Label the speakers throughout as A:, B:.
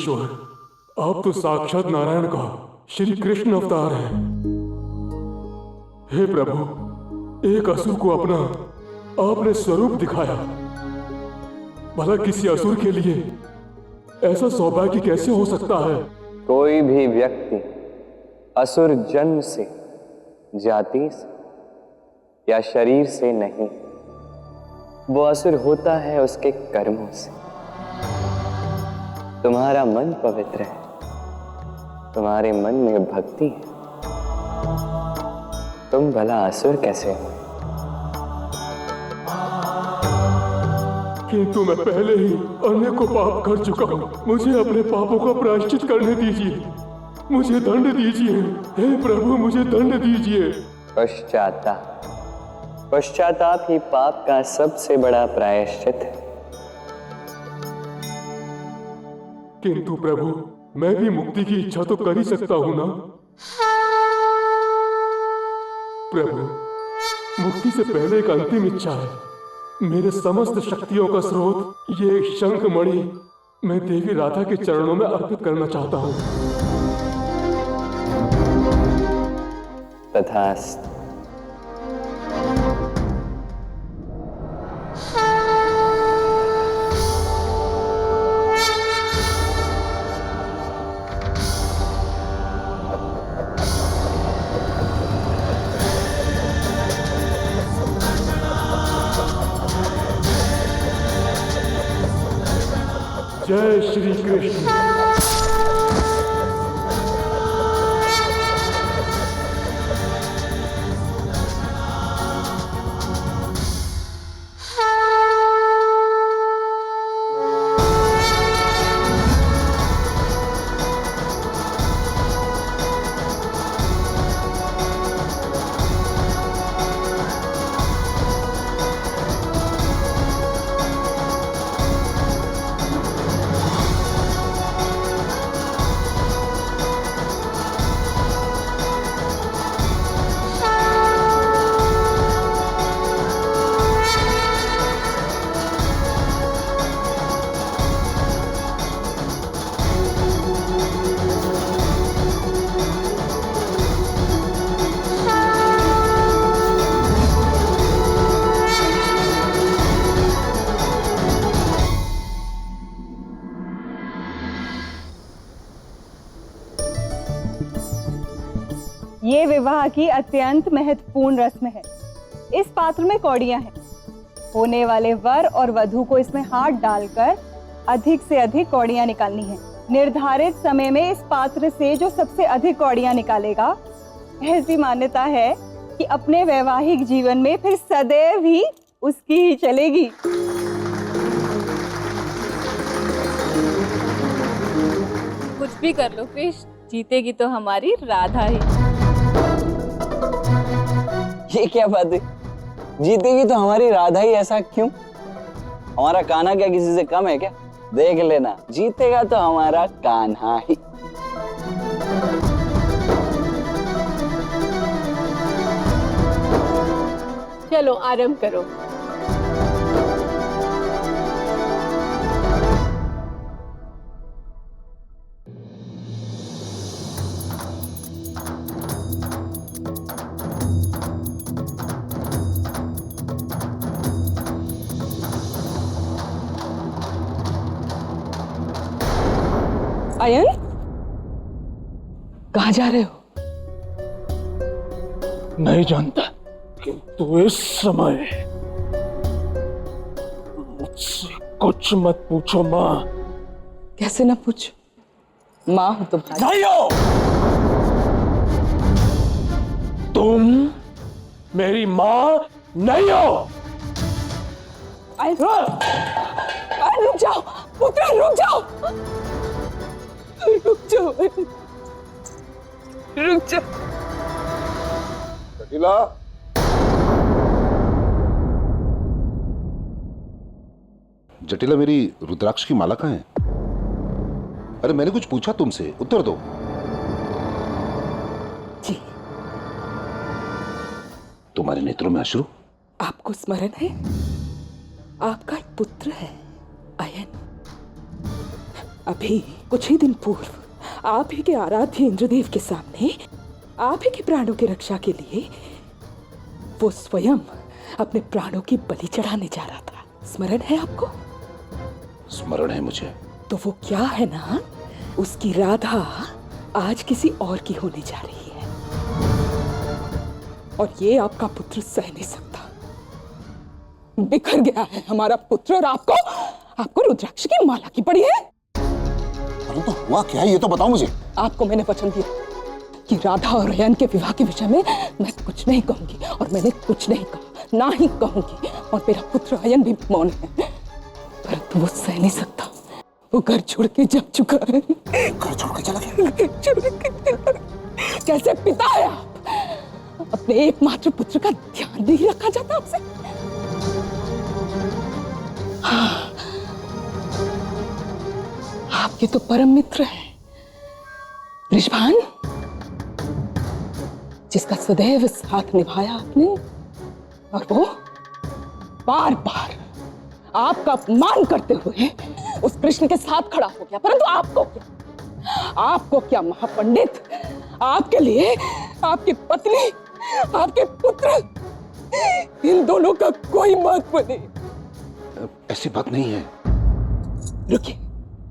A: ईश्वर, आप तो साक्षात नारायण का श्री कृष्ण अवतार हैं। हे प्रभु, एक असुर को अपना आपने स्वरूप दिखाया। भला किसी असुर के लिए ऐसा सौभाग्य कैसे हो सकता है?
B: कोई भी व्यक्ति असुर जन्म से, जाति से या शरीर से नहीं, वो असुर होता है उसके कर्मों से। तुम्हारा मन पवित्र है, तुम्हारे मन में भक्ति है, तुम भला असुर कैसे हो?
A: किंतु मैं पहले ही अनेकों पाप कर चुका हूँ। मुझे अपने पापों का प्रायश्चित करने दीजिए, मुझे दंड दीजिए। हे प्रभु, मुझे दंड दीजिए।
B: पश्चाताप ही पाप का सबसे बड़ा प्रायश्चित है।
A: किंतु प्रभु, मैं भी मुक्ति की इच्छा तो कर ही सकता हूं ना? प्रभु, मुक्ति से पहले एक अंतिम इच्छा है। मेरे समस्त शक्तियों का स्रोत ये शंख मणि मैं देवी राधा के चरणों में अर्पित करना चाहता हूं।
B: तथास्तु।
A: जय श्री कृष्ण।
C: ये विवाह की अत्यंत महत्वपूर्ण रस्म है। इस पात्र में कौड़ियां हैं। होने वाले वर और वधू को इसमें हाथ डालकर अधिक से अधिक कौड़ियां निकालनी है। निर्धारित समय में इस पात्र से जो सबसे अधिक कौड़ियां निकालेगा, ऐसी मान्यता है कि अपने वैवाहिक जीवन में फिर सदैव ही उसकी ही चलेगी।
D: कुछ भी कर लो कृष्ण, जीतेगी तो हमारी राधा ही।
B: ये क्या बात है? जीतेगी तो हमारी राधा ही, ऐसा क्यों? हमारा कान्हा क्या किसी से कम है क्या? देख लेना, जीतेगा तो हमारा कान्हा ही।
D: चलो आरंभ करो।
C: आयन,
E: कहाँ जा रहे हो? नहीं जानता, किंतु इस समय मुझसे कुछ मत पूछो माँ।
F: कैसे ना पूछो? माँ हो तुम्हारी।
E: नहीं हो तुम, मेरी माँ नहीं हो।
F: रुक जाओ पुत्र, रुक जाओ, रुक जाओ, रुक जाओ।
G: जटिला, जटिला, मेरी रुद्राक्ष की माला कहाँ है? अरे मैंने कुछ पूछा तुमसे, उत्तर दो।
F: जी।
G: तुम्हारे नेत्रों में अश्रु?
F: आपको स्मरण है? आपका पुत्र है अयन। अभी कुछ ही दिन पूर्व आप ही के आराध्य इंद्रदेव के सामने आप ही के प्राणों की रक्षा के लिए वो स्वयं अपने प्राणों की बलि चढ़ाने जा रहा था। स्मरण है आपको?
G: स्मरण है मुझे।
F: तो वो क्या है ना, उसकी राधा आज किसी और की होने जा रही है और ये आपका पुत्र सह नहीं सकता। बिखर गया है हमारा पुत्र और आपको रुद्राक्ष की माला की पड़ी है।
G: अरे तो हुआ क्या है ये तो बताओ मुझे।
F: आपको मैंने वचन दिया कि राधा और अयन के विवाह के विषय में मैं कुछ नहीं कहूंगी और मैंने कुछ नहीं कहा, ना ही कहूंगी। और मेरा पुत्र अयन भी मौन है, परंतु वो सह नहीं सकता। वो घर छोड़ के जा चुका है।
G: घर छोड़ के चला गया?
F: कैसे पिता है आप? अपने एकमात्र पुत्र का ध्यान नहीं रखा जाता आपसे? हाँ, आपके तो परम मित्र हैं ऋषभान, जिसका सदैव साथ निभाया आपने, और वो बार बार आपका अपमान करते हुए उस कृष्ण के साथ खड़ा हो गया। परंतु आपको क्या महापंडित, आपके लिए आपकी पत्नी, आपके पुत्र, इन दोनों का कोई महत्व नहीं।
G: ऐसी बात नहीं है।
F: रुकिए,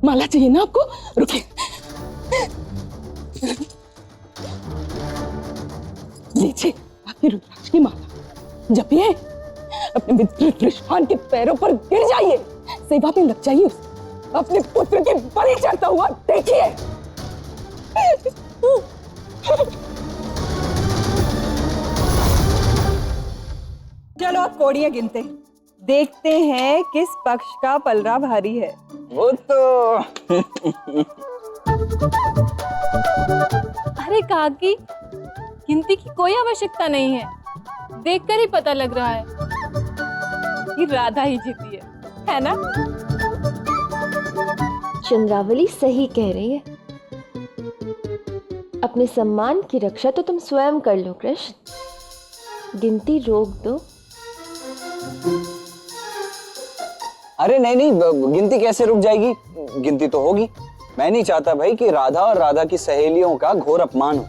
F: माला चाहिए ना आपको? रुकिए, लीजिए आपकी रुद्राक्ष की माला, जपिए, अपने मित्र ऋषभान के पैरों पर गिर जाइए, सेवा में लग जाइए, अपने पुत्र की बलि चढ़ता हुआ देखिए।
C: चलो अब कौड़ियां गिनते हैं, देखते हैं किस पक्ष का पलड़ा भारी है।
B: वो तो
D: अरे काकी, गिनती की कोई आवश्यकता नहीं है, देखकर ही पता लग रहा है कि राधा ही जीती है ना?
H: चंद्रावली सही कह रही है। अपने सम्मान की रक्षा तो तुम स्वयं कर लो कृष्ण, गिनती रोक दो।
B: अरे नहीं नहीं, गिनती कैसे रुक जाएगी? गिनती तो होगी। मैं नहीं चाहता भाई कि राधा और राधा की सहेलियों का घोर अपमान हो।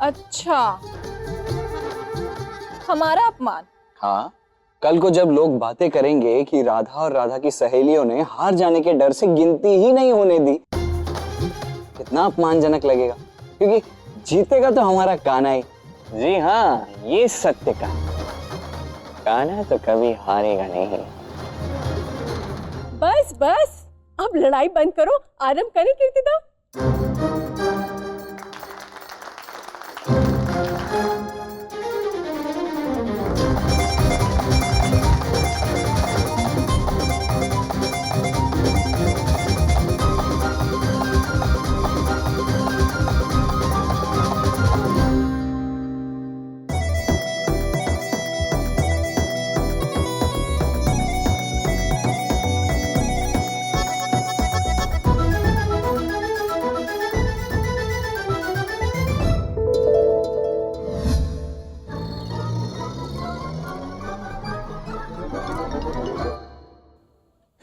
D: अच्छा, हमारा अपमान?
B: हाँ, कल को जब लोग बातें करेंगे कि राधा और राधा की सहेलियों ने हार जाने के डर से गिनती ही नहीं होने दी, कितना अपमानजनक लगेगा। क्योंकि जीतेगा तो हमारा कान्हा ही। जी हाँ, ये सत्य का कान्हा तो कभी हारेगा नहीं।
D: बस बस, अब लड़ाई बंद करो, आरंभ करें कीर्तिदा।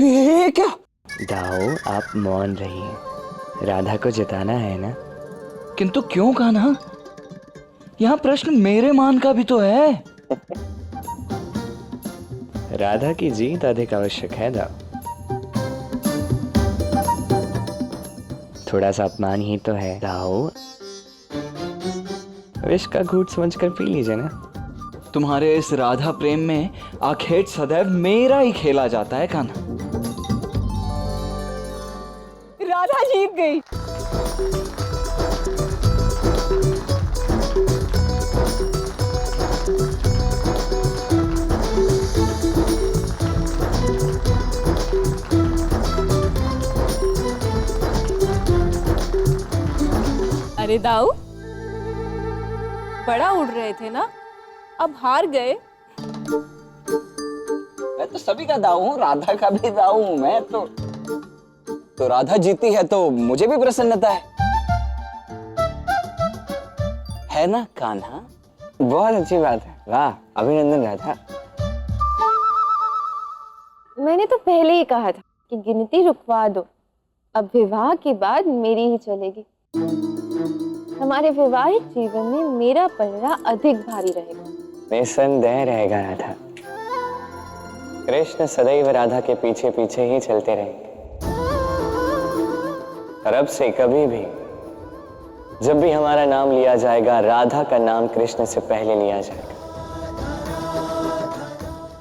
B: ये क्या?
I: दाऊ, आप मौन रहिए, राधा को जिताना है ना।
E: किंतु क्यों कान्हा? यहाँ प्रश्न मेरे मान का भी तो है।
I: राधा की जीत अधिक आवश्यक है दाऊ। थोड़ा सा अपमान ही तो है दाऊ, विष का घूंट समझकर पी लीजिए ना।
E: तुम्हारे इस राधा प्रेम में आखेट सदैव मेरा ही खेला जाता है कान्हा।
C: राधा जीत गई।
D: अरे दाऊ, बड़ा उड़ रहे थे ना, अब हार गए।
B: मैं तो सभी का दाऊ हूँ, राधा का भी दाऊ हूँ मैं तो राधा जीती है तो मुझे भी प्रसन्नता है ना कान्हा? बहुत अच्छी बात है, वाह, अभिनंदन राधा।
H: मैंने तो पहले ही कहा था कि गिनती रुकवा दो, अब विवाह के बाद मेरी ही चलेगी। हमारे वैवाहिक जीवन में मेरा पलड़ा अधिक भारी रहेगा।
B: निसंदेह रहेगा राधा। कृष्ण सदैव राधा के पीछे पीछे ही चलते रहेंगे। और अब से कभी भी जब भी हमारा नाम लिया जाएगा, राधा का नाम कृष्ण से पहले लिया जाएगा।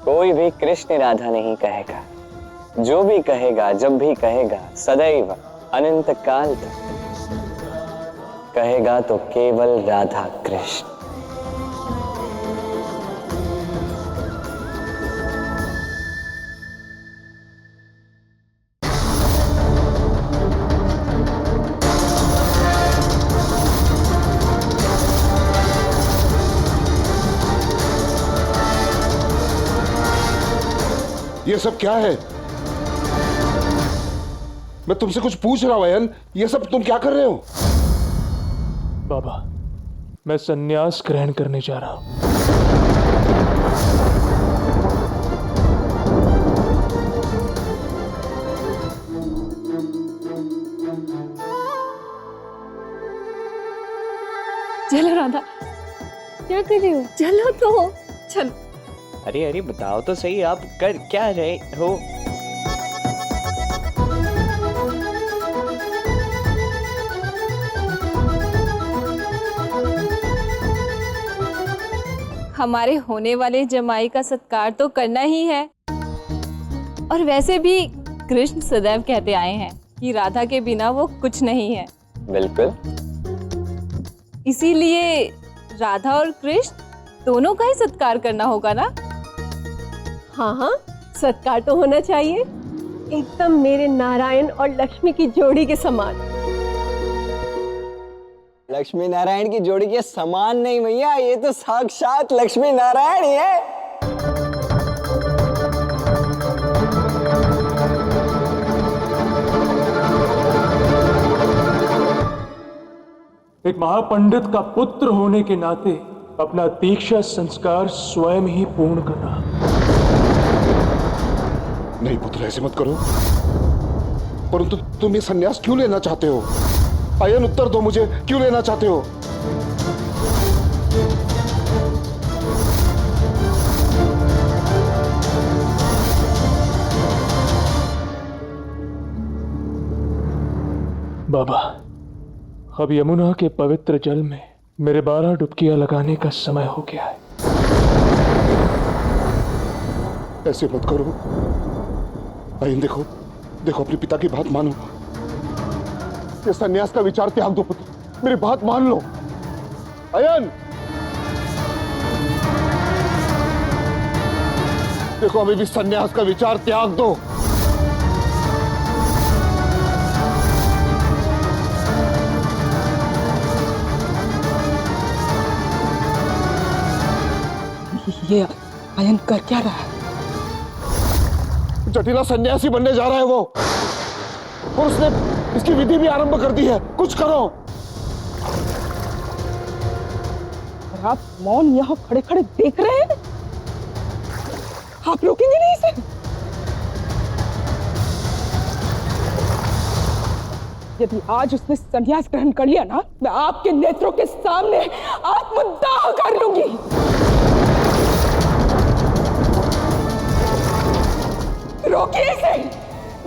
B: कोई भी कृष्ण राधा नहीं कहेगा। जो भी कहेगा, जब भी कहेगा, सदैव अनंत काल तक कहेगा तो केवल राधा कृष्ण।
G: ये सब क्या है? मैं तुमसे कुछ पूछ रहा हूं अयन, ये सब तुम क्या कर रहे हो?
A: बाबा, मैं संन्यास ग्रहण करने जा रहा हूं।
D: चलो राधा, क्या कर रही हो? चलो तो, चलो।
I: अरे अरे बताओ तो सही, आप कर क्या रहे हो?
D: हमारे होने वाले जमाई का सत्कार तो करना ही है। और वैसे भी कृष्ण सदैव कहते आए हैं कि राधा के बिना वो कुछ नहीं है।
B: बिल्कुल।
D: इसीलिए राधा और कृष्ण दोनों का ही सत्कार करना होगा ना?
J: हाँ हाँ, सत्कार तो होना चाहिए, एकदम मेरे नारायण और लक्ष्मी की जोड़ी के समान।
K: लक्ष्मी नारायण की जोड़ी के समान नहीं भैया, ये तो साक्षात लक्ष्मी नारायण ही है।
A: एक महापंडित का पुत्र होने के नाते अपना दीक्षा संस्कार स्वयं ही पूर्ण करना।
G: नहीं पुत्र, ऐसे मत करो। परंतु तुम ये संन्यास क्यों लेना चाहते हो? अयन, उत्तर दो मुझे, क्यों लेना चाहते हो?
A: बाबा, अब यमुना के पवित्र जल में मेरे 12 डुबकियां लगाने का समय हो गया है।
G: ऐसे मत करो अयन, देखो देखो, अपने पिता की बात मानो। ये सन्यास का विचार त्याग दो पुत्र, मेरी बात मान लो। अयन, देखो अभी भी सन्यास का विचार त्याग दो।
F: ये अयन कर क्या रहा है?
G: जटिला सन्यासी बनने जा रहा है वो, और उसने इसकी विधि भी आरंभ कर दी है। कुछ करो।
F: और आप मौन यहाँ खड़े खड़े देख रहे हैं? आप रोकेंगे नहीं इसे? यदि आज उसने संन्यास ग्रहण कर लिया ना, मैं आपके नेत्रों के सामने आत्मदाह कर लूंगी। रोकिए इसे,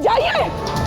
F: जाइए।